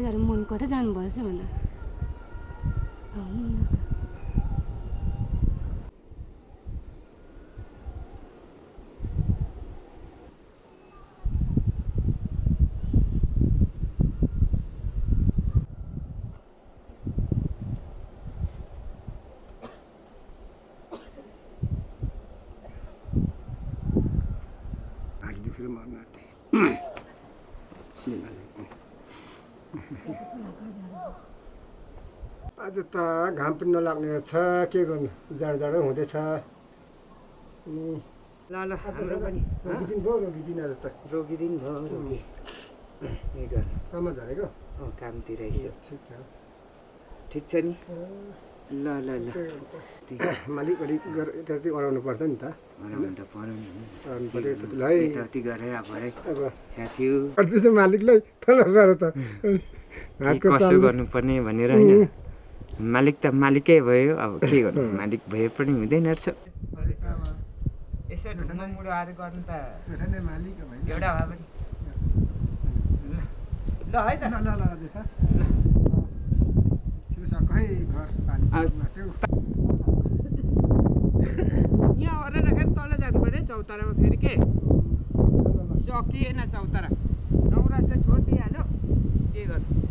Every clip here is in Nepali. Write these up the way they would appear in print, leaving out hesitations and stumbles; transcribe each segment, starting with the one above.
जानु मन कतै जानुभएछ भन्दा आज त घाम पनि नलाग्ने छ के गर्नु जाडो जाडो हुँदैछ ल ल हाम्रो पनि रोकिदिनु भयो रोकिदिनु आज त रोकिदिनु भयो रोकी काममा झरेको कामतिर यसो ठिक छ ठिक छ नि ल ल ल मालिक अलिक यताति अराउनु पर्छ नि त अराउनु त पऱ्यो नि अराउनु पर्यो है यताउति गरेर अब अब साथी गर्दैछ मालिकलाई तल गएर त कसो गर्नुपर्ने भनेर होइन मालिक त मालिकै भयो अब के गर्नु मालिक भए पनि हुँदैन रहेछ यसो ढुङ्गा मुडो आएर गर्नु त मालिक एउटा भए पनि ल है त ल ल सबै घर पानी यहाँ ओरेर फेरि तल जानु पऱ्यो चौतारामा फेरि के सकिएन चौतारा नौरास्ता छोडिदिइहाल्यो के गर्नु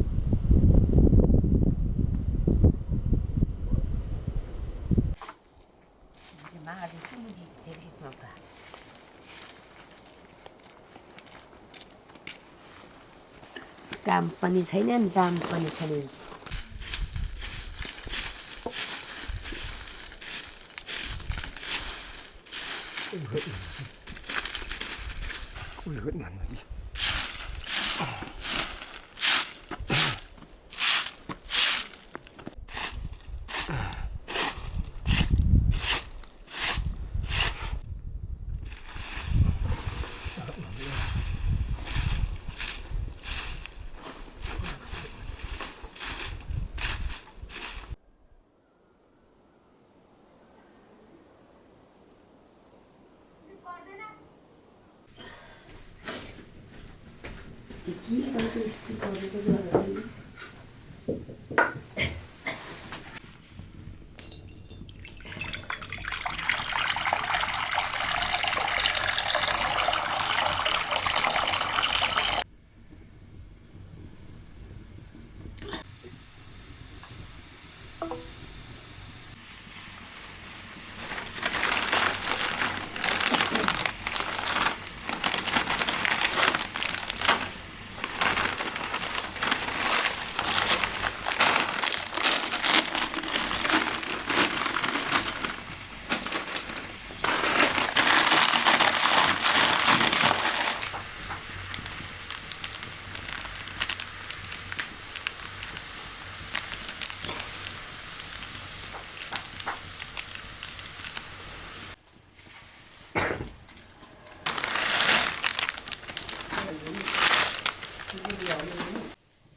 काम पनि छैन नि दाम पनि छैन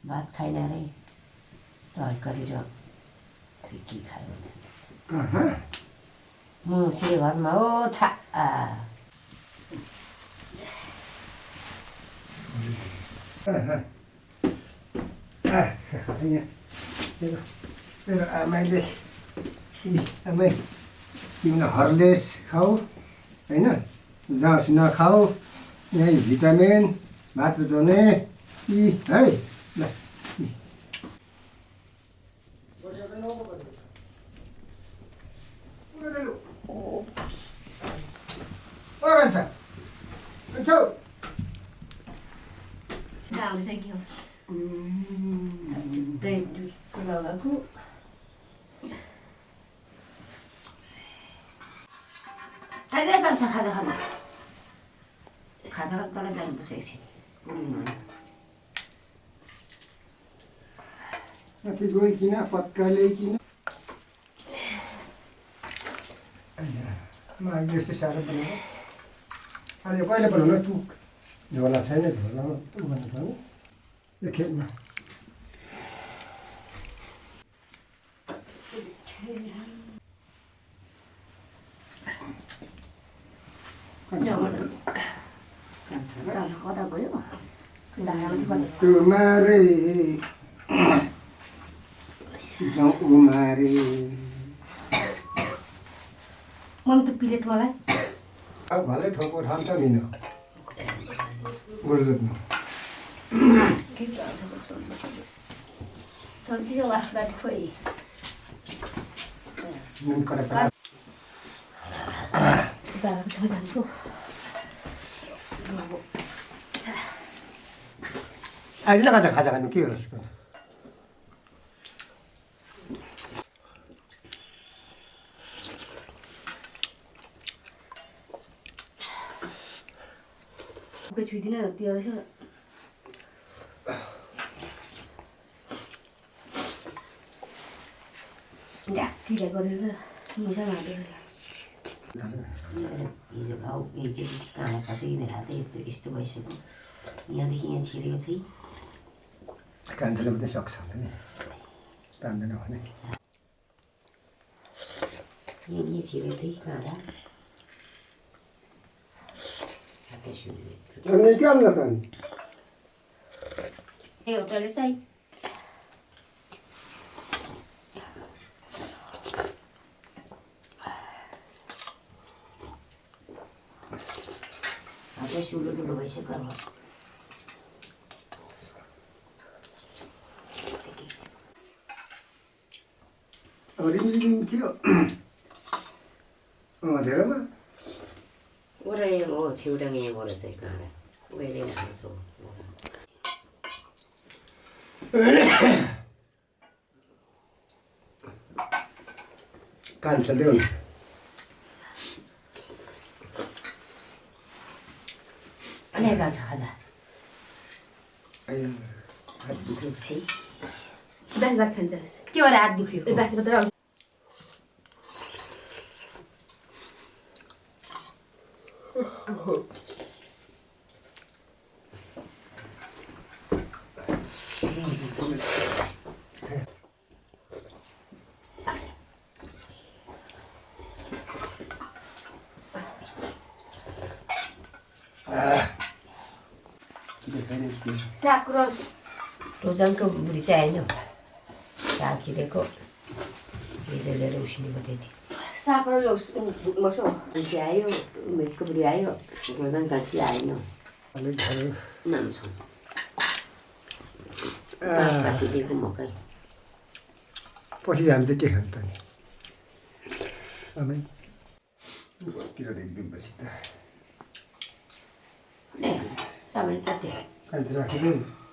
भात खाइन रे तरकारी र के खायो म घरमा हो छा मेरो आमाले आमै तिमीलाई हर्लिक्स खाऊ होइन जाँस नखाऊ यही भिटामिन भात रुचाउने यी है ल खाजा खाना तल जानुपर्छ एकछिन माथि गइकन पत्का ल्याइकन माघ यस्तो साह्रो बनाएको अहिले पहिला बनाउनु चुक झोला छैन झोलामा गर्नु पर्ने यो खेतमा कता गयो तुम्हारे उमारे मम्मी त प्लेट मलाई अब भलै ठोको ठान्छ मिन बुझ्नु के भन्छ चम्ची वासबाट खोइ नुन कडा आजलाई खाजा खाजा खानु के होस् छुइदिन त्यो रहेछ ढाकिले गरेर मुसा हालेर हिजो भाउ एकचोटि काँडा खसिकन खाँदै यस्तो भइसक्यो यहाँदेखि यहाँ छिरेको चाहिँ कान्छेले पनि सक्छ नि तान्दैन भने यहाँ छिरेको चाहिँ काँडा निकाल्न त एउटाले चाहिँ हातै सुलो डुलो भइसक्यो अब रिमझिम थियो धेरैमा ओह्राइ हो छिउडाङ यहाँबाट चाहिँ काँडा उहिले नै खान्छौँ कान्छेले अनि खान्छ खाजा बास भात खान्छ के भएर हात दुख्यो बास भात र साग र टोजनको बुढी चाहिँ आएन साग खिलेको हिजो लिएर उसिनी पठाइदिएँ साग र मर्छ मान्छे आयो उमेशको बुढी आयो टोजन घसी आएन नाम्छ दिएको मकै पछि हामी चाहिँ के खान्छ नि तिर एकदिन पछि त सामान कति कान्छे राखिदिउँ